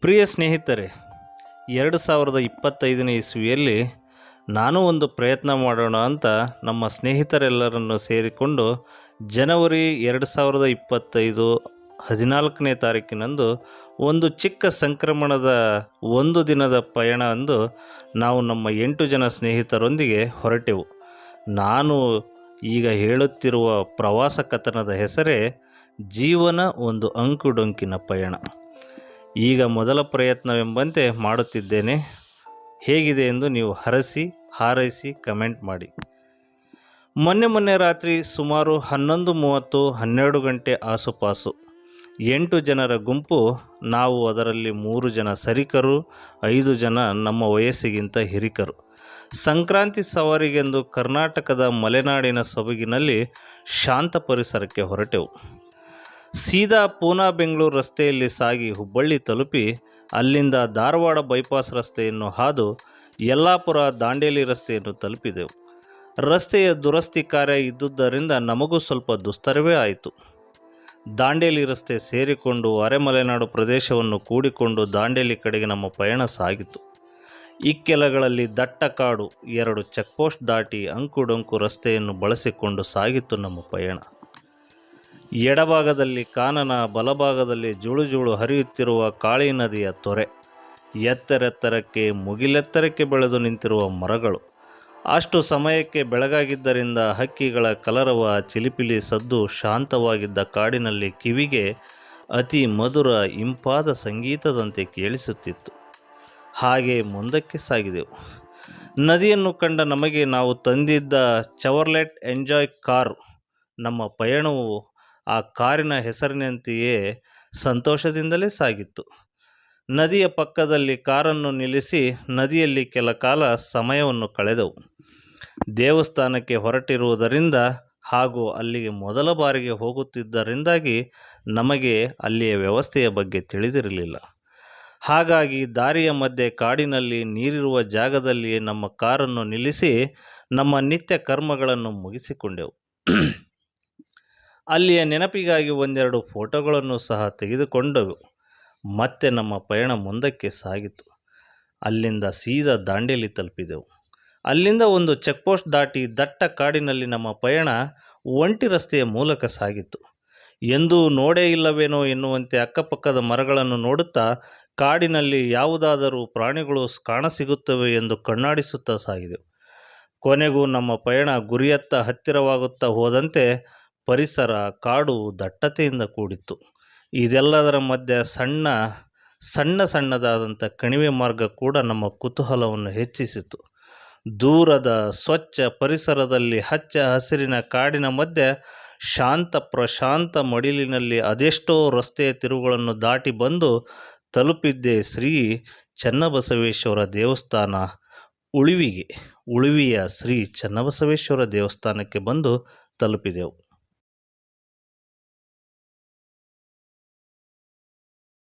ಪ್ರಿಯ ಸ್ನೇಹಿತರೆ, 2025ನೇ ಇಸ್ವಿಯಲ್ಲಿ ನಾನು ಒಂದು ಪ್ರಯತ್ನ ಮಾಡೋಣ ಅಂತ ನಮ್ಮ ಸ್ನೇಹಿತರೆಲ್ಲರನ್ನು ಸೇರಿಕೊಂಡು ಜನವರಿ 2025 14ನೇ ತಾರೀಕಿನಂದು ಒಂದು ಚಿಕ್ಕ ಸಂಕ್ರಮಣದ ಒಂದು ದಿನದ ಪಯಣ ಎಂದು ನಾವು ನಮ್ಮ 8 ಜನ ಸ್ನೇಹಿತರೊಂದಿಗೆ ಹೊರಟೆವು. ನಾನು ಈಗ ಹೇಳುತ್ತಿರುವ ಪ್ರವಾಸ ಕಥನದ ಹೆಸರೇ ಜೀವನ ಒಂದು ಅಂಕುಡೊಂಕಿನ ಪಯಣ. ಈಗ ಮೊದಲ ಪ್ರಯತ್ನವೆಂಬಂತೆ ಮಾಡುತ್ತಿದ್ದೇನೆ. ಹೇಗಿದೆ ಎಂದು ನೀವು ಹಾರೈಸಿ ಕಮೆಂಟ್ ಮಾಡಿ. ಮೊನ್ನೆ ರಾತ್ರಿ ಸುಮಾರು 11:30 12 ಗಂಟೆ ಆಸುಪಾಸು 8 ಜನರ ಗುಂಪು. ನಾವು ಅದರಲ್ಲಿ 3 ಜನ ಸರಿಕರು, 5 ಜನ ನಮ್ಮ ವಯಸ್ಸಿಗಿಂತ ಹಿರಿಕರು. ಸಂಕ್ರಾಂತಿ ಸವಾರಿಗೆಂದು ಕರ್ನಾಟಕದ ಮಲೆನಾಡಿನ ಸೊಬಗಿನಲ್ಲಿ ಶಾಂತ ಪರಿಸರಕ್ಕೆ ಹೊರಟೆವು. ಸೀದಾ ಪೂನಾ ಬೆಂಗಳೂರು ರಸ್ತೆಯಲ್ಲಿ ಸಾಗಿ ಹುಬ್ಬಳ್ಳಿ ತಲುಪಿ ಅಲ್ಲಿಂದ ಧಾರವಾಡ ಬೈಪಾಸ್ ರಸ್ತೆಯನ್ನು ಹಾದು ಯಲ್ಲಾಪುರ ದಾಂಡೇಲಿ ರಸ್ತೆಯನ್ನು ತಲುಪಿದೆವು. ರಸ್ತೆಯ ದುರಸ್ತಿ ಕಾರ್ಯ ಇದ್ದುದರಿಂದ ನಮಗೂ ಸ್ವಲ್ಪ ದುಸ್ತರವೇ ಆಯಿತು. ದಾಂಡೇಲಿ ರಸ್ತೆ ಸೇರಿಕೊಂಡು ಅರೆಮಲೆನಾಡು ಪ್ರದೇಶವನ್ನು ಕೂಡಿಕೊಂಡು ದಾಂಡೇಲಿ ಕಡೆಗೆ ನಮ್ಮ ಪಯಣ ಸಾಗಿತು. ಇಕ್ಕೆಲಗಳಲ್ಲಿ ದಟ್ಟ ಕಾಡು, 2 ಚೆಕ್ಪೋಸ್ಟ್ ದಾಟಿ ಅಂಕುಡೊಂಕು ರಸ್ತೆಯನ್ನು ಬಳಸಿಕೊಂಡು ಸಾಗಿತ್ತು ನಮ್ಮ ಪಯಣ. ಎಡಭಾಗದಲ್ಲಿ ಕಾನನ, ಬಲಭಾಗದಲ್ಲಿ ಜುಳು ಹರಿಯುತ್ತಿರುವ ಕಾಳಿ ನದಿಯ ತೊರೆ, ಎತ್ತರೆತ್ತರಕ್ಕೆ ಮುಗಿಲೆತ್ತರಕ್ಕೆ ಬೆಳೆದು ನಿಂತಿರುವ ಮರಗಳು. ಅಷ್ಟು ಸಮಯಕ್ಕೆ ಬೆಳಗಾಗಿದ್ದರಿಂದ ಹಕ್ಕಿಗಳ ಕಲರವ, ಚಿಲಿಪಿಲಿ ಸದ್ದು ಶಾಂತವಾಗಿದ್ದ ಕಾಡಿನಲ್ಲಿ ಕಿವಿಗೆ ಅತಿ ಮಧುರ ಇಂಪಾದ ಸಂಗೀತದಂತೆ ಕೇಳಿಸುತ್ತಿತ್ತು. ಹಾಗೆ ಮುಂದಕ್ಕೆ ಸಾಗಿದೆವು. ನದಿಯನ್ನು ಕಂಡ ನಮಗೆ ನಾವು ತಂದಿದ್ದ ಚಾವ್ರಲೆಟ್ ಎಂಜಾಯ್ ಕಾರು. ನಮ್ಮ ಪಯಣವು ಆ ಕಾರಿನ ಹೆಸರಿನಂತೆಯೇ ಸಂತೋಷದಿಂದಲೇ ಸಾಗಿತ್ತು. ನದಿಯ ಪಕ್ಕದಲ್ಲಿ ಕಾರನ್ನು ನಿಲ್ಲಿಸಿ ನದಿಯಲ್ಲಿ ಕೆಲ ಕಾಲ ಸಮಯವನ್ನು ಕಳೆದೆವು. ದೇವಸ್ಥಾನಕ್ಕೆ ಹೊರಟಿರುವುದರಿಂದ ಹಾಗೂ ಅಲ್ಲಿಗೆ ಮೊದಲ ಬಾರಿಗೆ ಹೋಗುತ್ತಿದ್ದರಿಂದಾಗಿ ನಮಗೆ ಅಲ್ಲಿಯ ವ್ಯವಸ್ಥೆಯ ಬಗ್ಗೆ ತಿಳಿದಿರಲಿಲ್ಲ. ಹಾಗಾಗಿ ದಾರಿಯ ಮಧ್ಯೆ ಕಾಡಿನಲ್ಲಿ ನೀರಿರುವ ಜಾಗದಲ್ಲಿಯೇ ನಮ್ಮ ಕಾರನ್ನು ನಿಲ್ಲಿಸಿ ನಮ್ಮ ನಿತ್ಯ ಕರ್ಮಗಳನ್ನು ಮುಗಿಸಿಕೊಂಡೆವು. ಅಲ್ಲಿಯ ನೆನಪಿಗಾಗಿ ಒಂದೆರಡು ಫೋಟೋಗಳನ್ನು ಸಹ ತೆಗೆದುಕೊಂಡೆವು. ಮತ್ತೆ ನಮ್ಮ ಪಯಣ ಮುಂದಕ್ಕೆ ಸಾಗಿತು. ಅಲ್ಲಿಂದ ಸೀದಾ ದಾಂಡೇಲಿ ತಲುಪಿದೆವು. ಅಲ್ಲಿಂದ ಒಂದು ಚೆಕ್ಪೋಸ್ಟ್ ದಾಟಿ ದಟ್ಟ ಕಾಡಿನಲ್ಲಿ ನಮ್ಮ ಪಯಣ ಒಂಟಿ ರಸ್ತೆಯ ಮೂಲಕ ಸಾಗಿತು. ಎಂದೂ ನೋಡೇ ಇಲ್ಲವೇನೋ ಎನ್ನುವಂತೆ ಅಕ್ಕಪಕ್ಕದ ಮರಗಳನ್ನು ನೋಡುತ್ತಾ ಕಾಡಿನಲ್ಲಿ ಯಾವುದಾದರೂ ಪ್ರಾಣಿಗಳು ಕಾಣಸಿಗುತ್ತವೆ ಎಂದು ಕಣ್ಣಾಡಿಸುತ್ತಾ ಸಾಗಿದೆವು. ಕೊನೆಗೂ ನಮ್ಮ ಪಯಣ ಗುರಿಯತ್ತ ಹತ್ತಿರವಾಗುತ್ತಾ ಹೋದಂತೆ ಪರಿಸರ, ಕಾಡು ದಟ್ಟತೆಯಿಂದ ಕೂಡಿತ್ತು. ಇದೆಲ್ಲದರ ಮಧ್ಯೆ ಸಣ್ಣದಾದಂಥ ಕಣಿವೆ ಮಾರ್ಗ ಕೂಡ ನಮ್ಮ ಕುತೂಹಲವನ್ನು ಹೆಚ್ಚಿಸಿತು. ದೂರದ ಸ್ವಚ್ಛ ಪರಿಸರದಲ್ಲಿ ಹಚ್ಚ ಹಸಿರಿನ ಕಾಡಿನ ಮಧ್ಯೆ ಪ್ರಶಾಂತ ಮಡಿಲಿನಲ್ಲಿ ಅದೆಷ್ಟೋ ರಸ್ತೆಯ ತಿರುವುಗಳನ್ನು ದಾಟಿ ಬಂದು ತಲುಪಿದ್ದೆ ಶ್ರೀ ಚನ್ನಬಸವೇಶ್ವರ ದೇವಸ್ಥಾನ ಉಳುವಿಯ ಶ್ರೀ ಚನ್ನಬಸವೇಶ್ವರ ದೇವಸ್ಥಾನಕ್ಕೆ ಬಂದು ತಲುಪಿದೆವು.